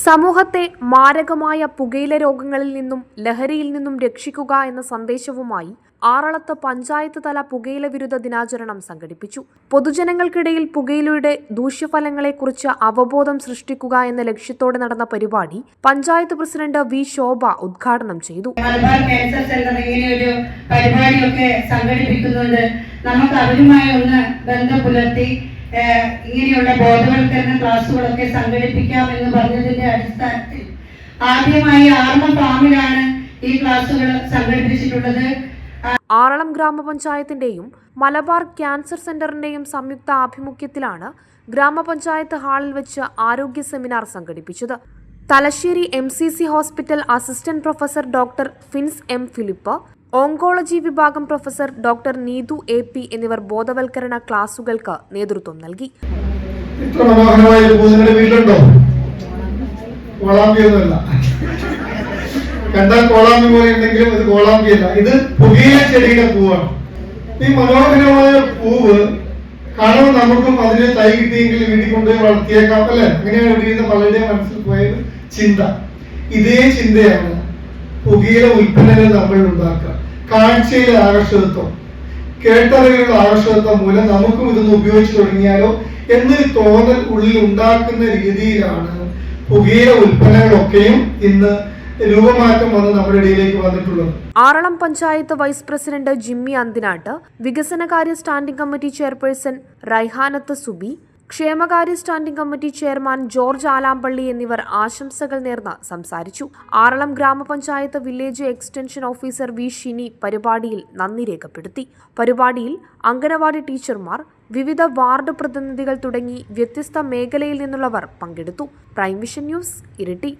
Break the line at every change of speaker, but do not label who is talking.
സമൂഹത്തെ മാരകമായ പുകയില രോഗങ്ങളിൽ നിന്നും ലഹരിയിൽ നിന്നും രക്ഷിക്കുക എന്ന സന്ദേശവുമായി ആറളത്ത് പഞ്ചായത്ത് തല പുകയില വിരുദ്ധ ദിനാചരണം സംഘടിപ്പിച്ചു. പൊതുജനങ്ങൾക്കിടയിൽ പുകയിലയുടെ ദൂഷ്യഫലങ്ങളെക്കുറിച്ച് അവബോധം സൃഷ്ടിക്കുക എന്ന ലക്ഷ്യത്തോടെ നടന്ന പരിപാടി പഞ്ചായത്ത് പ്രസിഡന്റ് വി ശോഭ ഉദ്ഘാടനം ചെയ്തു.
മലബാർ ക്യാൻസർ സെന്റർ ഇങ്ങനെയൊരു പരിപാടിയൊക്കെ സംഘടിപ്പിക്കുന്നുണ്ട്. നമുക്ക് അവരുമായി ഒന്ന് ബന്ധം പുലർത്തി ഇങ്ങനെയുള്ള ബോധവൽക്കരണ ക്ലാസുകളൊക്കെ സംഘടിപ്പിക്കാമെന്ന് പറഞ്ഞതിന്റെ അടിസ്ഥാനത്തിൽ ആദ്യമായി ആറളം ഫാമിലാണ് ഈ ക്ലാസുകൾ സംഘടിപ്പിച്ചിട്ടുള്ളത്.
ആറളം ഗ്രാമപഞ്ചായത്തിന്റെയും മലബാർ ക്യാൻസർ സെന്ററിന്റെയും സംയുക്ത ആഭിമുഖ്യത്തിലാണ് ഗ്രാമപഞ്ചായത്ത് ഹാളിൽ വെച്ച് ആരോഗ്യ സെമിനാർ സംഘടിപ്പിച്ചത്. Thalassery MCC hospital assistant professor doctor fins M. Philip, oncology വിഭാഗം പ്രൊഫസർ ഡോക്ടർ നീതു AP എന്നിവർ ബോധവൽക്കരണ ക്ലാസുകൾക്ക് നേതൃത്വം നൽകി.
കണ്ടാൽ കോളാമ്പി പോലെ ഉണ്ടെങ്കിലും ഇത് കോളാമ്പിയല്ല, ഇത് പുകയില ചെടിയുടെ പൂവാണ്. ഈ മനോഹരമായ പൂവ് കാണുമ്പോൾ നമുക്കും അതിന് തൈ കിട്ടിയെങ്കിൽ വീട്ടിൽ കൊണ്ടുപോയി വളർത്തിയേക്കാം അല്ലെ? അങ്ങനെയാണ് ഇവിടെ പലരുടെയും മനസ്സിൽ പോയത് ചിന്ത. ഇതേ ചിന്തയാണ് പുകയില ഉൽപ്പന്നങ്ങൾ നമ്മൾ ഉണ്ടാക്കുക. കാഴ്ചയിലെ ആകർഷകത്വം, കേട്ടറിവുകളുടെ ആകർഷകത്വം മൂലം നമുക്കും ഇതൊന്ന് ഉപയോഗിച്ചു തുടങ്ങിയാലോ എന്നൊരു തോന്നൽ ഉള്ളിൽ ഉണ്ടാക്കുന്ന രീതിയിലാണ് പുകയില ഉൽപ്പന്നങ്ങളൊക്കെയും ഇന്ന് രൂപമാറ്റം വന്ന് നമ്മുടെ ഇടയിലേക്ക് വന്നിട്ടുള്ളത്.
ആറളം പഞ്ചായത്ത് വൈസ് പ്രസിഡന്റ് ജിമ്മി അന്തിനാട്ട്, വികസനകാര്യ standing committee chairperson Raihanath Subi, ക്ഷേമകാര്യ standing committee chairman George Alampally എന്നിവർ ആശംസകൾ നേർന്ന് സംസാരിച്ചു. Aralam grama panchayat village extension officer V Shini പരിപാടിയിൽ നന്ദി രേഖപ്പെടുത്തി. പരിപാടിയിൽ അംഗനവാടി ടീച്ചർമാർ, വിവിധ വാർഡ് പ്രതിനിധികൾ തുടങ്ങി വ്യത്യസ്ത മേഖലയിൽ നിന്നുള്ളവർ പങ്കെടുത്തു. Prime vision news, Iritty.